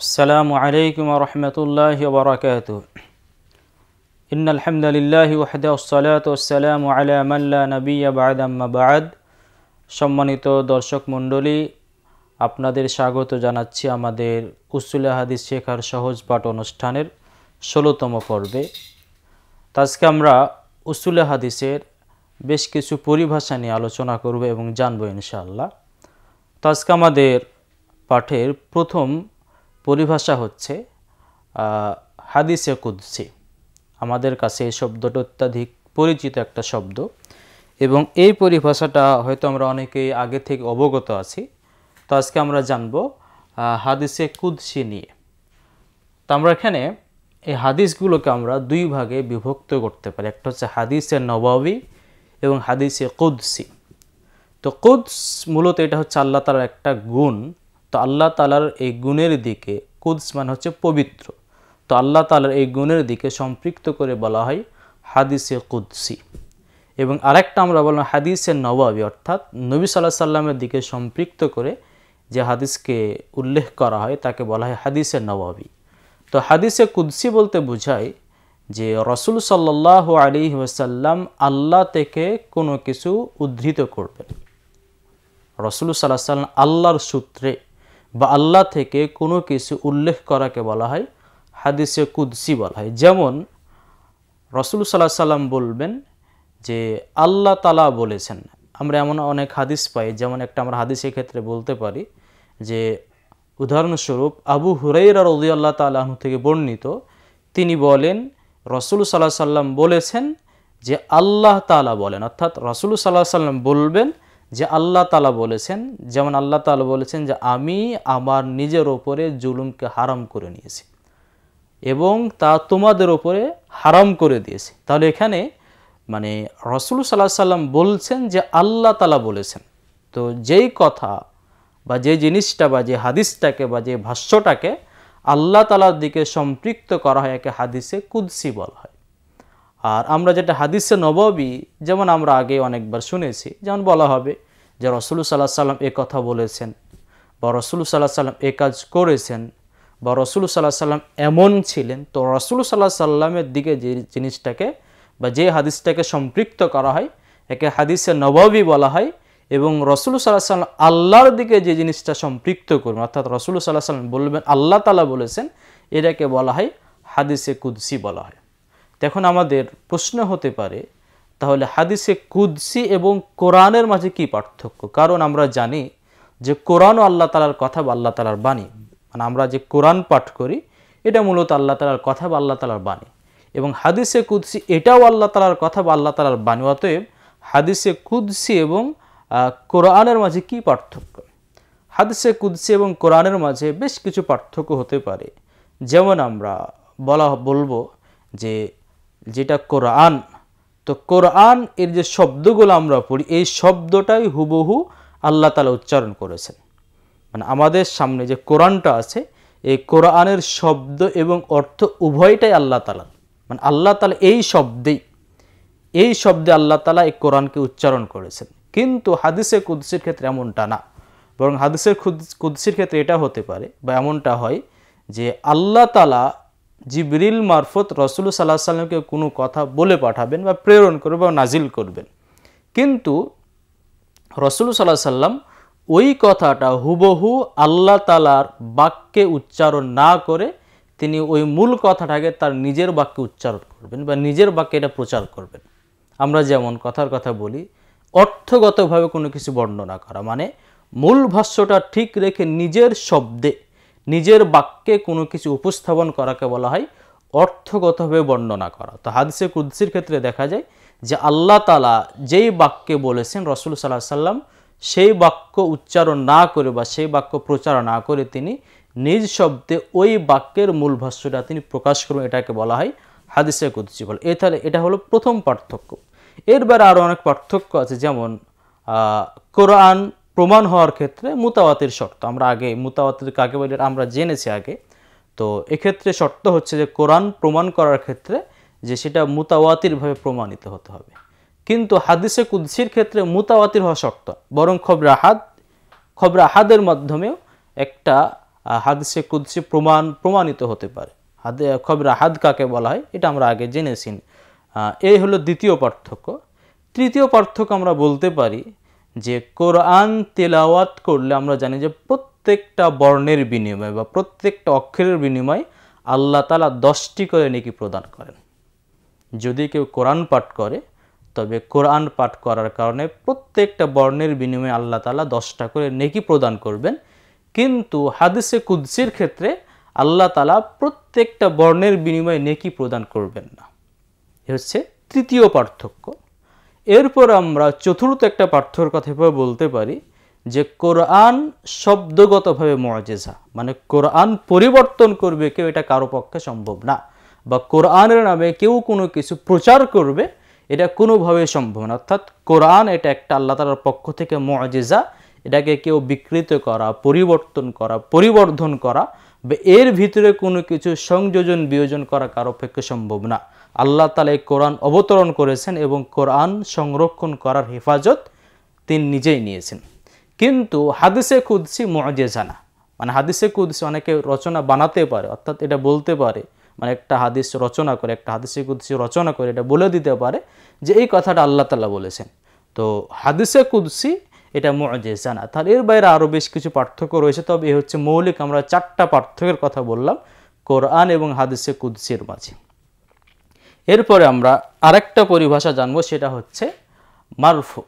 আসসালামু আলাইকুম ওয়া রাহমাতুল্লাহি ওয়া বারাকাতুহু। ইন্নাল হামদালিল্লাহি ওয়াহদাহু ওয়াসসালাতু ওয়াসসালামু আলা মান লা নাবিয়্যা বা'দা আম্মা বা'দ। সম্মানিত দর্শক মণ্ডলী, আপনাদের স্বাগত জানাচ্ছি আমাদের উসুলে হাদিস শেখার সহজ পাঠ অনুষ্ঠানের ১৬তম পর্বে। তো আজকে আমরা উসুলে হাদিসের বেশ কিছু পরিভাষা নিয়ে আলোচনা করব এবং জানব ইনশাআল্লাহ। তো আজকে আমাদের পাঠের প্রথম পরিভাষা হচ্ছে হাদিসে কুদসি। আমাদের কাছে এই শব্দটা অত্যাধিক পরিচিত একটা শব্দ এবং এই পরিভাষাটা হয়তো আমরা অনেকেই আগে থেকে অবগত আছি। তো আজকে আমরা জানব হাদিসে কুদসি নিয়ে। তো আমরা এখানে এই হাদিসগুলোকে আমরা দুই ভাগে বিভক্ত করতে পারি, একটা হচ্ছে হাদিসে নববী এবং হাদিসে কুদসি। তো কুদস মূলত এটা হচ্ছে আল্লাহ তাআলার একটা গুণ। তো আল্লাহ তাআলার এই গুণের দিকে, কুদস মানে হচ্ছে পবিত্র, তো আল্লাহ তাআলার এই গুণের দিকে সম্পৃক্ত করে বলা হয় হাদিসে কুদসি। এবং আরেকটা আমরা বললাম হাদিসে নববী, অর্থাৎ নবী সাল্লাল্লাহু আলাইহি সাল্লামের দিকে সম্পৃক্ত করে যে হাদিসকে উল্লেখ করা হয় তাকে বলা হয় হাদিসে নববী। তো হাদিসে কুদসি বলতে বোঝায় যে রাসূল সাল্লাল্লাহু আলাইহি ওয়াসাল্লাম আল্লাহ থেকে কোনো কিছু উদ্ধৃত করবেন। রাসূল সাল্লাল্লাহু আলাইহি ওয়াসাল্লাম আল্লাহর সূত্রে বা আল্লাহ থেকে কোনো কিছু উল্লেখ করাকে বলা হয় হাদিসে কুদসি বলা হয়। যেমন রাসূল সাল্লাল্লাহু আলাইহি ওয়াসাল্লাম বলবেন যে আল্লাহ তাআলা বলেছেন। আমরা এমন অনেক হাদিস পাই, যেমন একটা আমরা হাদিসের ক্ষেত্রে বলতে পারি যে উদাহরণস্বরূপ আবু হুরায়রা রাদিয়াল্লাহু তাআলা আনহু থেকে বর্ণিত, তিনি বলেন রাসূল সাল্লাল্লাহু আলাইহি ওয়াসাল্লাম বলেছেন যে আল্লাহ তাআলা বলেন, অর্থাৎ রাসূল সাল্লাল্লাহু আলাইহি ওয়াসাল্লাম বলবেন যে আল্লাহ তাআলা বলেছেন। যেমন আল্লাহ তাআলা বলেছেন যে আমি আমার নিজের ওপরে জুলুমকে হারাম করে নিয়েছি এবং তা তোমাদের ওপরে হারাম করে দিয়েছি। তাহলে এখানে মানে রাসূল সাল্লাল্লাহু আলাইহি ওয়াসাল্লাম বলছেন যে আল্লাহ তাআলা বলেছেন। তো যেই কথা বা যে জিনিসটা বা যে হাদিসটাকে বা যে ভাষ্যটাকে আল্লাহ তাআলার দিকে সম্পৃক্ত করা হয় একে হাদিসে কুদসি বলা হয়। আর আমরা যেটা হাদিসে নববী, যেমন আমরা আগে অনেকবার শুনেছি, যেমন বলা হবে যে রাসূল সাল্লাল্লাহু আলাইহি ওয়াসাল্লাম এ কথা বলেছেন বা রাসূল সাল্লাল্লাহু আলাইহি ওয়াসাল্লাম এ কাজ করেছেন বা রাসূল সাল্লাল্লাহু আলাইহি ওয়াসাল্লাম এমন ছিলেন। তো রাসূল সাল্লাল্লাহু আলাইহি ওয়াসাল্লামের দিকে যে জিনিসটাকে বা যে হাদিসটাকে সম্পৃক্ত করা হয় একে হাদিসে নববী বলা হয়। এবং রাসূল সাল্লাল্লাহু আলাইহি ওয়াসাল্লাম আল্লাহর দিকে যে জিনিসটা সম্পৃক্ত করবেন, অর্থাৎ রাসূল সাল্লাল্লাহু আলাইহি ওয়াসাল্লাম বলবেন আল্লাহ তাআলা বলেছেন, এটাকে বলা হয় হাদিসে কুদসি বলা হয়। এখন আমাদের প্রশ্ন হতে পারে তাহলে হাদিসে কুদসি এবং কোরআনের মাঝে কি পার্থক্য? কারণ আমরা জানি যে কোরআনও আল্লাহ তাআলার কথা বা আল্লাহ তাআলার বাণী। মানে আমরা যে কোরআন পাঠ করি এটা মূলত আল্লাহ তাআলার কথা বা আল্লাহ তাআলার বাণী, এবং হাদিসে কুদসি এটাও আল্লাহ তাআলার কথা বা আল্লাহ তাআলার বাণী। অতএব হাদিসে কুদসি এবং কোরআনের মাঝে কি পার্থক্য? হাদিসে কুদসি এবং কোরআনের মাঝে বেশ কিছু পার্থক্য হতে পারে। যেমন আমরা বলবো যে যেটা কোরআন, তো কোরআন এর যে শব্দগুলো আমরা পড়ি এই শব্দটাই হুবহু আল্লাহ তাআলা উচ্চারণ করেছেন। মানে আমাদের সামনে যে কোরআনটা আছে এই কোরআনের শব্দ এবং অর্থ উভয়টাই আল্লাহ তাআলা। মানে আল্লাহ তাআলা এই শব্দে আল্লাহ তাআলা এই কোরআনকে উচ্চারণ করেছেন। কিন্তু হাদিসে কুদসির ক্ষেত্রে এমনটা না, বরং হাদিসের কুদসির ক্ষেত্রে এটা হতে পারে বা এমনটা হয় যে আল্লাহ তাআলা জিবরিল মারফত রাসূল সাল্লাল্লাহু আলাইহি ওয়াসাল্লামকে কোনো কথা বলে পাঠাবেন বা প্রেরণ করবেন বা নাজিল করবেন, কিন্তু রাসূল সাল্লাল্লাহু আলাইহি ওয়াসাল্লাম ওই কথাটা হুবহু আল্লাহ তাআলার বাক্যে উচ্চারণ না করে তিনি ওই মূল কথাটাকে তার নিজের বাক্যে উচ্চারণ করবেন বা নিজের বাক্যে এটা প্রচার করবেন। আমরা যেমন কথার কথা বলি অর্থগতভাবে কোনো কিছু বর্ণনা করা, মানে মূল ভাষ্যটা ঠিক রেখে নিজের শব্দে নিজের বাক্যে কোনো কিছু উপস্থাপন করাকে বলা হয় অর্থগতভাবে বর্ণনা করা। তো হাদিসে কুদসির ক্ষেত্রে দেখা যায় যে আল্লাহ তাআলা যেই বাক্যে বলেছেন রাসূল সাল্লাল্লাহু আলাইহি ওয়াসাল্লাম সেই বাক্য উচ্চারণ না করে বা সেই বাক্য প্রচার না করে তিনি নিজ শব্দে ওই বাক্যের মূল ভাষ্যটা তিনি প্রকাশ করবেন, এটাকে বলা হয় হাদিসে কুদসি বলে। এটা হলো প্রথম পার্থক্য। এর বাইরে আরও অনেক পার্থক্য আছে, যেমন কোরআন প্রমাণ হওয়ার ক্ষেত্রে মুতাওয়াতির শর্ত। আমরা আগে মুতাওয়াতির কাকে বলে আমরা জেনেছি আগে। তো এক্ষেত্রে শর্ত হচ্ছে যে কোরআন প্রমাণ করার ক্ষেত্রে যে সেটা মুতাওয়াতিরভাবে প্রমাণিত হতে হবে। কিন্তু হাদিসে কুদসির ক্ষেত্রে মুতাওয়াতির হওয়া শর্ত, বরং খবরে আহাদের মাধ্যমেও একটা হাদিসে কুদসি প্রমাণিত হতে পারে। খবর আহাদ কাকে বলা হয় এটা আমরা আগে জেনেছি। এই হলো দ্বিতীয় পার্থক্য। তৃতীয় পার্থক্য আমরা বলতে পারি যে কোরআন তেলাওয়াত করলে আমরা জানি যে প্রত্যেকটা বর্ণের বিনিময়ে বা প্রত্যেকটা অক্ষরের বিনিময়ে আল্লাহ তাআলা 10টি করে নেকি প্রদান করেন। যদি কেউ কোরআন পাঠ করে তবে কোরআন পাঠ করার কারণে প্রত্যেকটা বর্ণের বিনিময়ে আল্লাহ তাআলা 10টা করে নেকি প্রদান করবেন। কিন্তু হাদিসে কুদসির ক্ষেত্রে আল্লাহ তাআলা প্রত্যেকটা বর্ণের বিনিময়ে নেকি প্রদান করবেন না। এ হচ্ছে তৃতীয় পার্থক্য। এরপর আমরা চতুর্থ একটা পার্থক্যের কথা বলতে পারি যে কোরআন শব্দগতভাবে মুআজিজা, মানে কোরআন পরিবর্তন করবে কেউ, এটা কারো পক্ষে সম্ভব না। বা কোরআনের নামে কেউ কোনো কিছু প্রচার করবে এটা কোনোভাবে সম্ভব না। অর্থাৎ কোরআন এটা একটা আল্লাহ তাআলার পক্ষ থেকে মুআজিজা, এটাকে কেউ বিকৃত করা, পরিবর্তন করা, পরিবর্ধন করা বা এর ভিতরে কোনো কিছু সংযোজন বিয়োজন করা কারো পক্ষে সম্ভব না। আল্লাহ তাআলা এই কোরআন অবতরণ করেছেন এবং কোরআন সংরক্ষণ করার হেফাজত তিনি নিজেই নিয়েছেন। কিন্তু হাদিসে কুদসি মুআজিজা না, মানে হাদিসে কুদসি অনেকে রচনা বানাতে পারে, অর্থাৎ এটা বলতে পারে, মানে একটা হাদিস রচনা করে, একটা হাদিসে কুদসি রচনা করে এটা বলে দিতে পারে যে এই কথাটা আল্লাহ তাআলা বলেছেন। তো হাদিসে কুদসি এটা মুআজিজা না। তার এর বাইরে আরও বেশ কিছু পার্থক্য রয়েছে, তবে এ হচ্ছে মৌলিক আমরা 4টা পার্থক্যের কথা বললাম কোরআন এবং হাদিসে কুদসির মাঝে। এরপরে আমরা আরেকটা পরিভাষা জানবো, সেটা হচ্ছে মারফু।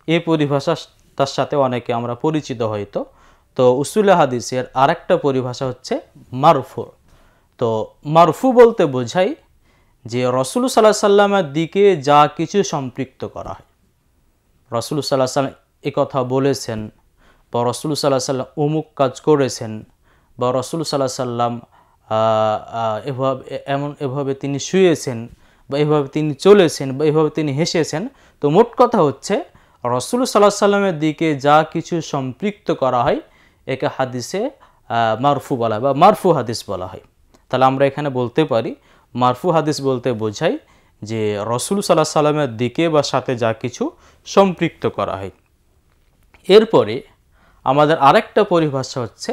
এই পরিভাষাটার সাথে অনেকে আমরা পরিচিত হয়তো। তো উসুলে হাদিসের আরেকটা পরিভাষা হচ্ছে মারফু। তো মারফু বলতে বোঝায় যে রাসূল সাল্লাল্লাহু আলাইহি সাল্লামের দিকে যা কিছু সম্পৃক্ত করা হয়। রাসূল সাল্লাল্লাহু আলাইহি সাল্লাম এই কথা বলেছেন, বা রাসূল সাল্লাল্লাহু আলাইহি সাল্লাম অমুক কাজ করেছেন, বা রাসূল সাল্লাল্লাহু আলাইহি সাল্লাম এভাবে তিনি শুয়েছেন, বা এভাবে তিনি চলেছেন, বা এভাবে তিনি হেসেছেন। তো মোট কথা হচ্ছে রাসূল সাল্লাল্লাহু আলাইহি সাল্লামের দিকে যা কিছু সম্পৃক্ত করা হয় একে হাদিসে মারফু বলা হয় বা মারফু হাদিস বলা হয়। তাহলে আমরা এখানে বলতে পারি মারফু হাদিস বলতে বোঝায় যে রাসূল সাল্লাল্লাহু আলাইহি সাল্লামের দিকে বা সাথে যা কিছু সম্পৃক্ত করা হয়। এরপরে আমাদের আরেকটা পরিভাষা হচ্ছে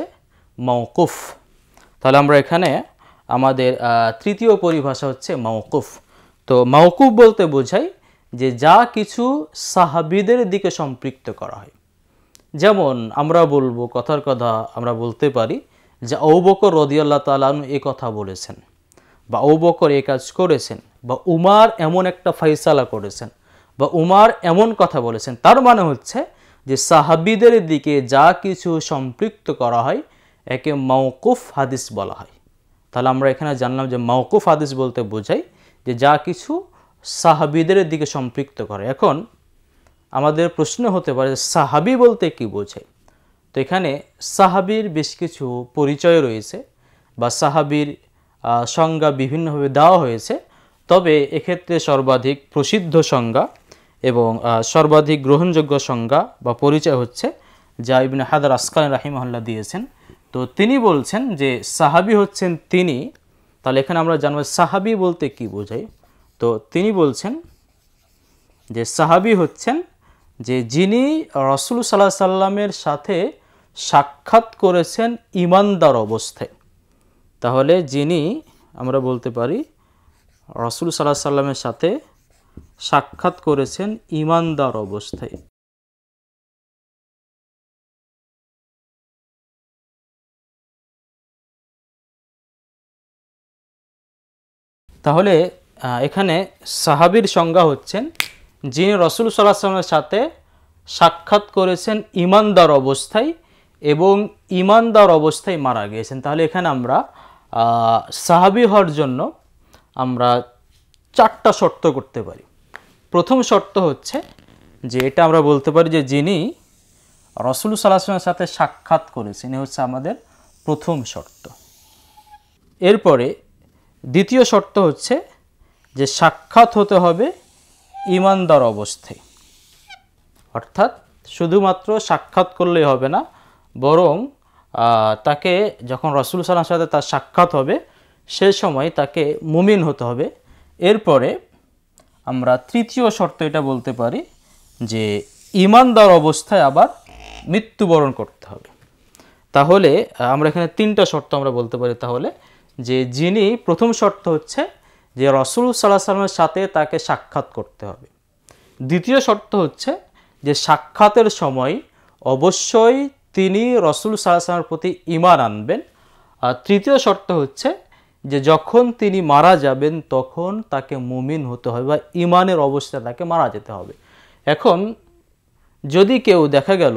মাওকুফ। তাহলে আমরা এখানে আমাদের তৃতীয় পরিভাষা হচ্ছে মাওকুফ। তো মাওকুফ বলতে বোঝায় যে যা কিছু সাহাবীদের দিকে সম্পৃক্ত করা হয়। যেমন আমরা বলবো, কথার কথা আমরা বলতে পারি যে আবু বকর রাদিয়াল্লাহু তাআলা আনহু এই কথা বলেছেন, বা আবু বকর এই কাজ করেছেন, বা উমার এমন একটা ফয়সালা করেছেন, বা উমার এমন কথা বলেছেন। তার মানে হচ্ছে যে সাহাবীদের দিকে যা কিছু সম্পৃক্ত করা হয় একে মাওকুফ হাদিস বলা হয়। তাহলে আমরা এখানে জানলাম যে মাওকুফ হাদিস বলতে বোঝায় যে যা কিছু সাহাবীদের দিকে সম্পৃক্ত করে। এখন আমাদের প্রশ্ন হতে পারে সাহাবী বলতে কি বোঝায়? তো এখানে সাহাবীর বেশ কিছু পরিচয় রয়েছে, বা সাহাবীর সংজ্ঞা বিভিন্নভাবে দেওয়া হয়েছে। তবে এক্ষেত্রে সর্বাধিক প্রসিদ্ধ সংজ্ঞা এবং সর্বাধিক গ্রহণযোগ্য সংজ্ঞা বা পরিচয় হচ্ছে যা ইবনে হাজার আসকালানী রাহিমাহুল্লাহ দিয়েছেন। তো তিনি বলছেন যে সাহাবী হচ্ছেন তিনি। তাহলে এখানে আমরা জানব সাহাবী বলতে কি বোঝায়। তো তিনি বলছেন যে সাহাবী হচ্ছেন যে যিনি রাসূল সাল্লাল্লাহু আলাইহি সাল্লামের সাথে সাক্ষাৎ করেছেন ঈমানদার অবস্থায়। তাহলে যিনি আমরা বলতে পারি রাসূল সাল্লাল্লাহু আলাইহি সাল্লামের সাথে সাক্ষাৎ করেছেন ঈমানদার অবস্থায়। তাহলে এখানে সাহাবীর সংজ্ঞা হচ্ছেন যিনি রাসূল সাল্লাল্লাহু আলাইহি সাল্লামের সাথে সাক্ষাৎ করেছেন ঈমানদার অবস্থায় এবং ঈমানদার অবস্থায় মারা গিয়েছেন। তাহলে এখানে আমরা সাহাবী হওয়ার জন্য আমরা 4টা শর্ত করতে পারি। প্রথম শর্ত হচ্ছে যে এটা আমরা বলতে পারি যে যিনি রাসূল সাল্লাল্লাহু আলাইহি ওয়াসাল্লামের সাথে সাক্ষাৎ করেছেন, এই হচ্ছে আমাদের প্রথম শর্ত। এরপরে দ্বিতীয় শর্ত হচ্ছে যে সাক্ষাৎ হতে হবে ঈমানদার অবস্থায়। অর্থাৎ শুধুমাত্র সাক্ষাৎ করলেই হবে না, বরং তাকে যখন রাসূল সাল্লাল্লাহু আলাইহি ওয়াসাল্লামের সাথে তার সাক্ষাৎ হবে সে সময় তাকে মুমিন হতে হবে। এরপরে আমরা তৃতীয় শর্ত এটা বলতে পারি যে ঈমানদার অবস্থায় আবার মৃত্যুবরণ করতে হবে। তাহলে আমরা এখানে তিনটা শর্ত আমরা বলতে পারি। তাহলে যে যিনি, প্রথম শর্ত হচ্ছে যে রাসূল সাল্লাল্লাহু আলাইহি ওয়াসাল্লামের সাথে তাকে সাক্ষাৎ করতে হবে। দ্বিতীয় শর্ত হচ্ছে যে সাক্ষাতের সময় অবশ্যই তিনি রাসূল সাল্লাল্লাহু আলাইহি ওয়াসাল্লামের প্রতি ঈমান আনবেন। আর তৃতীয় শর্ত হচ্ছে যে যখন তিনি মারা যাবেন তখন তাকে মুমিন হতে হবে বা ঈমানের অবস্থায় তাকে মারা যেতে হবে। এখন যদি কেউ দেখা গেল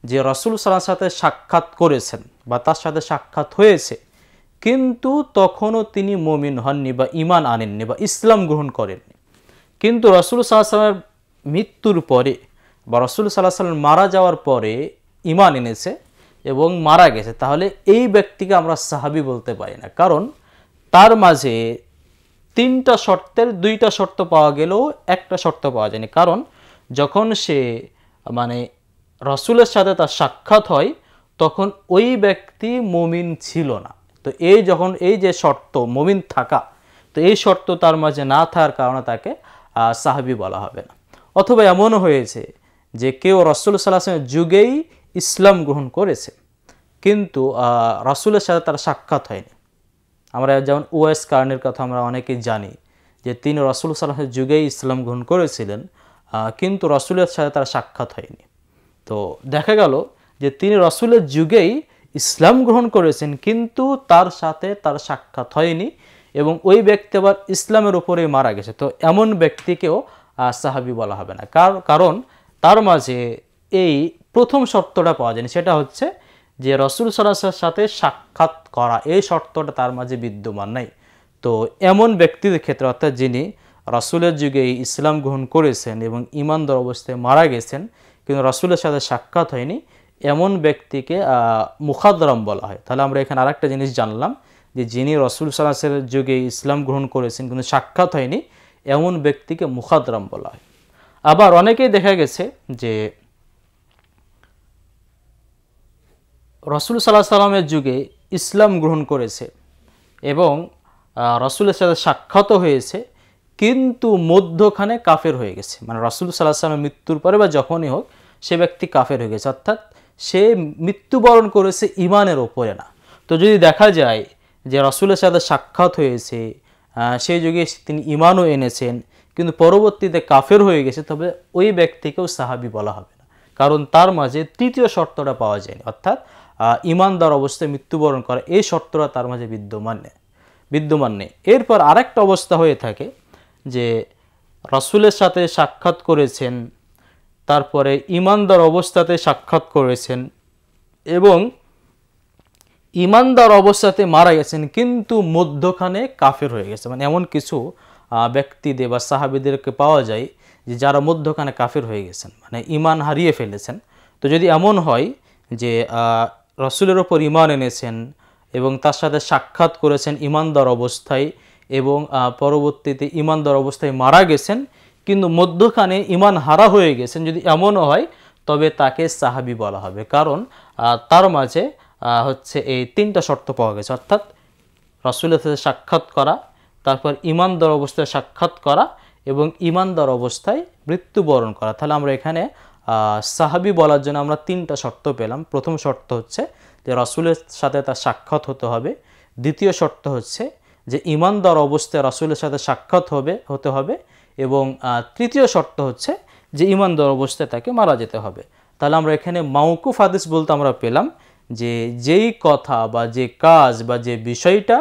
যে রাসূল সাল্লাল্লাহু আলাইহি ওয়াসাল্লামের সাথে সাক্ষাৎ করেছেন বা তার সাথে সাক্ষাৎ হয়েছে, কিন্তু তখনও তিনি মুমিন হননি বা ঈমান আনেননি বা ইসলাম গ্রহণ করেননি, কিন্তু রাসূল সাল্লাল্লাহু আলাইহি ওয়াসাল্লামের মৃত্যুর পরে বা রাসূল সাল্লাল্লাহু আলাইহি ওয়াসাল্লাম মারা যাওয়ার পরে ঈমান এনেছে এবং মারা গেছে, তাহলে এই ব্যক্তিকে আমরা সাহাবী বলতে পারি না। কারণ তার মাঝে তিনটা শর্তের দুইটা শর্ত পাওয়া গেলেও একটা শর্ত পাওয়া যায়নি। কারণ যখন সে মানে রাসূলের সাথে তার সাক্ষাৎ হয় তখন ওই ব্যক্তি মুমিন ছিল না। তো যখন এই যে শর্ত মুমিন থাকা, তো এই শর্ত তার মাঝে না থাকার কারণে তাকে সাহাবী বলা হবে না। অথবা এমনও হয়েছে যে কেউ রাসূল সাল্লাল্লাহু আলাইহি ওয়াসাল্লামের যুগেই ইসলাম গ্রহণ করেছে, কিন্তু রাসূলের সাথে তার সাক্ষাৎ হয়নি। আমরা যেমন ওয়েস কার্নের কথা আমরা অনেকেই জানি যে তিনি রাসূল সাল্লাল্লাহু আলাইহি ওয়াসাল্লামের যুগেই ইসলাম গ্রহণ করেছিলেন, কিন্তু রাসূলের সাথে তার সাক্ষাৎ হয়নি। তো দেখা গেল যে তিনি রাসূলের যুগেই ইসলাম গ্রহণ করেছেন, কিন্তু তার সাথে তার সাক্ষাৎ হয়নি এবং ওই ব্যক্তি আবার ইসলামের উপরেই মারা গেছে। তো এমন ব্যক্তিকেও সাহাবী বলা হবে না, কারণ তার মাঝে এই প্রথম শর্তটা পাওয়া যায়নি, সেটা হচ্ছে যে রাসূল সাল্লাল্লাহু আলাইহি ওয়াসাল্লামের সাথে সাক্ষাৎ করা, এই শর্তটা তার মাঝে বিদ্যমান নাই। তো এমন ব্যক্তিদের ক্ষেত্রে, অর্থাৎ যিনি রাসূলের যুগে ইসলাম গ্রহণ করেছেন এবং ঈমানদার অবস্থায় মারা গেছেন কিন্তু রাসূলের সাথে সাক্ষাৎ হয়নি, এমন ব্যক্তিকে মুখাদ্রাম বলা হয়। তাহলে আমরা এখানে আরেকটা জিনিস জানলাম যে যিনি রাসূল সাল্লাল্লাহু আলাইহি ওয়াসাল্লামের যুগে ইসলাম গ্রহণ করেছেন কিন্তু সাক্ষাৎ হয়নি, এমন ব্যক্তিকে মুখাদ্রাম বলা হয়। আবার অনেকেই দেখা গেছে যে রাসূল সাল্লাল্লাহু আলাইহি ওয়াসাল্লামের যুগে ইসলাম গ্রহণ করেছে এবং রাসূলের সাথে সাক্ষাৎও হয়েছে, কিন্তু মধ্যখানে কাফের হয়ে গেছে। মানে রাসূল সাল্লাল্লাহু আলাইহি ওয়াসাল্লামের মৃত্যুর পরে বা যখনই হোক সে ব্যক্তি কাফের হয়ে গেছে, অর্থাৎ সে মৃত্যুবরণ করেছে ঈমানের ওপরে না। তো যদি দেখা যায় যে রাসূলের সাথে সাক্ষাৎ হয়েছে, সেই যুগে তিনি ঈমানও এনেছেন কিন্তু পরবর্তীতে কাফের হয়ে গেছে, তবে ওই ব্যক্তিকেও সাহাবী বলা হবে না, কারণ তার মাঝে তৃতীয় শর্তটা পাওয়া যায়নি, অর্থাৎ ঈমানদার অবস্থায় মৃত্যুবরণ করা, এই শর্তটা তার মাঝে বিদ্যমান নেই। এরপর আরেকটা অবস্থা হয়ে থাকে যে রাসূলের সাথে সাক্ষাৎ করেছেন, তারপরে ঈমানদার অবস্থাতে সাক্ষাৎ করেছেন এবং ঈমানদার অবস্থাতে মারা গেছেন, কিন্তু মধ্যখানে কাফের হয়ে গেছে। মানে এমন কিছু ব্যক্তিদের বা সাহাবীদেরকে পাওয়া যায় যে যারা মধ্যখানে কাফের হয়ে গেছেন, মানে ঈমান হারিয়ে ফেলেছেন। তো যদি এমন হয় যে রাসূলের ওপর ঈমান এনেছেন এবং তার সাথে সাক্ষাৎ করেছেন ঈমানদার অবস্থায় এবং পরবর্তীতে ঈমানদার অবস্থায় মারা গেছেন কিন্তু মধ্যখানে ঈমান হারা হয়ে গেছেন, যদি এমনও হয় তবে তাকে সাহাবী বলা হবে, কারণ তার মাঝে হচ্ছে এই তিনটা শর্ত পাওয়া গেছে, অর্থাৎ রাসূলের সাথে সাক্ষাৎ করা, তারপর ঈমানদার অবস্থায় সাক্ষাৎ করা এবং ঈমানদার অবস্থায় মৃত্যুবরণ করা। তাহলে আমরা এখানে সাহাবী বলার জন্য আমরা তিনটা শর্ত পেলাম। প্রথম শর্ত হচ্ছে যে রাসূলের সাথে তার সাক্ষাৎ হতে হবে, দ্বিতীয় শর্ত হচ্ছে যে ঈমানদার অবস্থায় রাসূলের সাথে সাক্ষাৎ হতে হবে এবং তৃতীয় শর্ত হচ্ছে যে ঈমানদার অবস্থায় তাকে মারা যেতে হবে। তাহলে আমরা এখানে মাওকুফ হাদিস বলতে আমরা পেলাম যে যেই কথা বা যে কাজ বা যে বিষয়টা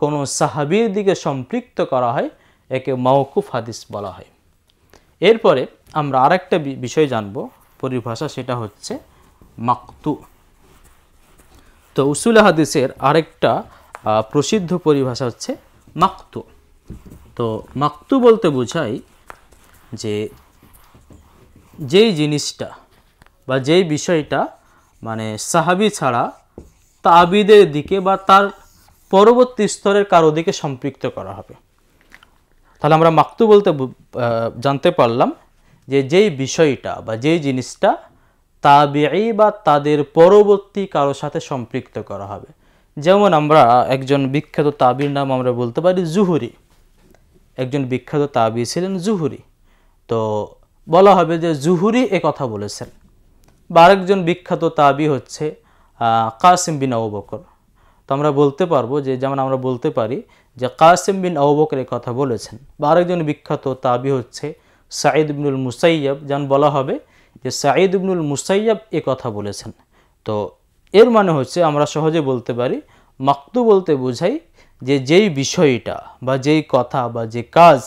কোনো সাহাবীর দিকে সম্পৃক্ত করা হয় একে মাওকুফ হাদিস বলা হয়। এরপরে আমরা আরেকটা বিষয় জানব পরিভাষা, সেটা হচ্ছে মাকতু। তো উসুল হাদিসের আরেকটা প্রসিদ্ধ পরিভাষা হচ্ছে মাকতু। তো মাকতু বলতে বোঝায় যে যেই জিনিসটা বা যেই বিষয়টা মানে সাহাবী ছাড়া তাবিদের দিকে বা তার পরবর্তী স্তরের কারো দিকে সম্পৃক্ত করা হবে। তাহলে আমরা মাকতু বলতে জানতে পারলাম যে যেই বিষয়টা বা যেই জিনিসটা তাবিঈ বা তাদের পরবর্তী কারোর সাথে সম্পৃক্ত করা হবে। যেমন আমরা একজন বিখ্যাত তাবির নাম আমরা বলতে পারি জুহরি, একজন বিখ্যাত তাবি ছিলেন জুহরি। তো বলা হবে যে জুহরি এ কথা বলেছেন। বা আরেকজন বিখ্যাত তাবি হচ্ছে কাসিম বিন আবু বকর। তো আমরা বলতে পারবো যে, যেমন আমরা বলতে পারি যে কাসিম বিন আবু বকর এই কথা বলেছেন। বা আরেকজন বিখ্যাত তাবি হচ্ছে সাঈদ ইবনুল মুসাইয়াব, যেমন বলা হবে যে সাঈদ ইবনুল মুসাইয়াব এ কথা বলেছেন। তো এর মানে হচ্ছে আমরা সহজে বলতে পারি মাকতু বলতে বোঝাই যে যেই বিষয়টা বা যেই কথা বা যে কাজ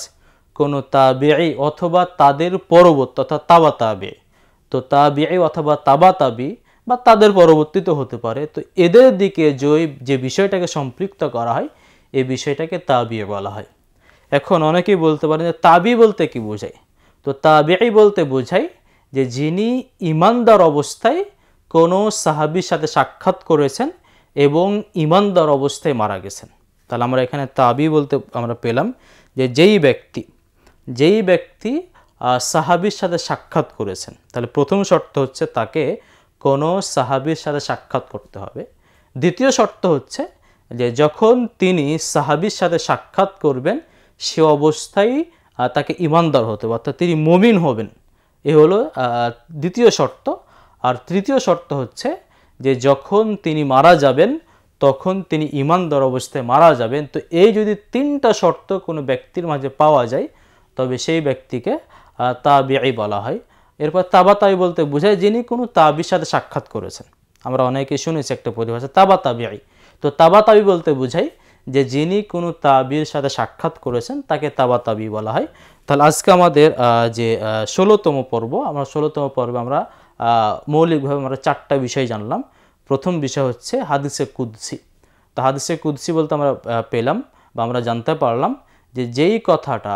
কোনো তাবিঈ অথবা তাদের পরবর্তী অর্থাৎ তাবা তাবি, তো তাবিঈ অথবা তাবা তাবি বা তাদের পরবর্তীতে হতে পারে, তো এদের দিকে যে বিষয়টাকে সম্পৃক্ত করা হয় এই বিষয়টাকে তাবিঈ বলা হয়। এখন অনেকেই বলতে পারেন যে তাবি বলতে কি বোঝায়? তো তাবিঈ বলতে বোঝায় যে যিনি ঈমানদার অবস্থায় কোনো সাহাবীর সাথে সাক্ষাৎ করেছেন এবং ঈমানদার অবস্থায় মারা গেছেন। তাহলে আমরা এখানে তাবি বলতে আমরা পেলাম যে যেই ব্যক্তি সাহাবীর সাথে সাক্ষাৎ করেছেন, তাহলে প্রথম শর্ত হচ্ছে তাকে কোনো সাহাবীর সাথে সাক্ষাৎ করতে হবে। দ্বিতীয় শর্ত হচ্ছে যে যখন তিনি সাহাবীর সাথে সাক্ষাৎ করবেন সে অবস্থায় তাকে ঈমানদার হতে হবে, অর্থাৎ তিনি মুমিন হবেন। এ হলো দ্বিতীয় শর্ত। আর তৃতীয় শর্ত হচ্ছে যে যখন তিনি মারা যাবেন তখন তিনি ঈমানদার অবস্থায় মারা যাবেন। তো এই যদি তিনটা শর্ত কোনো ব্যক্তির মাঝে পাওয়া যায় তবে সেই ব্যক্তিকে তাবিঈ বলা হয়। এরপর তাবা তাবি বলতে বোঝায় যিনি কোনো তাবির সাথে সাক্ষাৎ করেছেন। আমরা অনেকে শুনেছি একটা পরিভাষা তাবা তাবিঈ। তো তাবা তাবি বলতে বোঝায় যে যিনি কোনো তাবির সাথে সাক্ষাৎ করেছেন তাকে তাবা তাবি বলা হয়। তাহলে আজকে আমাদের যে 16তম পর্ব, আমরা 16তম পর্বে আমরা মৌলিকভাবে আমরা 4টা বিষয় জানলাম। প্রথম বিষয় হচ্ছে হাদিসে কুদসি। তো হাদিসে কুদসি বলতে আমরা পেলাম বা আমরা জানতে পারলাম যে যেই কথাটা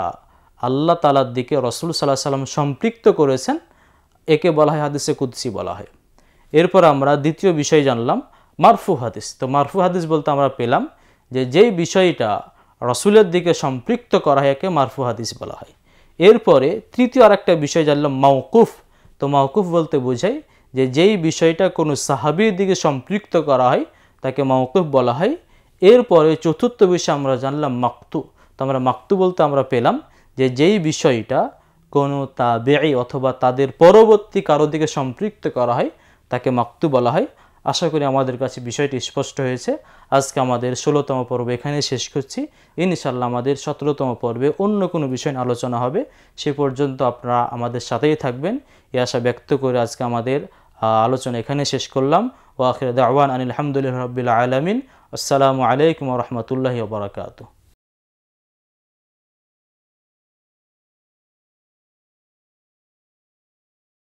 আল্লাহ তাআলার দিকে রাসূল সাল্লাল্লাহু আলাইহি সাল্লাম সম্পৃক্ত করেছেন একে বলা হয় হাদিসে কুদসি বলা হয়। এরপর আমরা দ্বিতীয় বিষয় জানলাম মারফু হাদিস। তো মারফু হাদিস বলতে আমরা পেলাম যে যেই বিষয়টা রাসূলের দিকে সম্পৃক্ত করা হয় একে মারফু হাদিস বলা হয়। এরপরে তৃতীয় আরেকটা বিষয় জানলাম মাওকুফ। তো মাওকুফ বলতে বোঝায় যে যেই বিষয়টা কোনো সাহাবীর দিকে সম্পৃক্ত করা হয় তাকে মাওকুফ বলা হয়। এরপরে চতুর্থ বিষয় আমরা জানলাম মাকতু। তো আমরা মাকতু বলতে আমরা পেলাম যে যেই বিষয়টা কোনো তাবিঈ অথবা তাদের পরবর্তী কারো দিকে সম্পৃক্ত করা হয় তাকে মাকতু বলা হয়। আশা করি আমাদের কাছে বিষয়টি স্পষ্ট হয়েছে। আজকে আমাদের 16তম পর্ব এখানে শেষ করছি। ইনশাআল্লাহ আমাদের 17তম পর্বে অন্য কোনো বিষয় নিয়ে আলোচনা হবে। সে পর্যন্ত আপনারা আমাদের সাথেই থাকবেন এই আশা ব্যক্ত করে আজকে আমাদের আলোচনা এখানে শেষ করলাম। ওয়া আখিরু দাওয়ানা আনিল হামদুলিল্লাহি রাব্বিল আলামিন। আসসালামু আলাইকুম ওয়া রাহমাতুল্লাহি ওয়া বারাকাতুহু।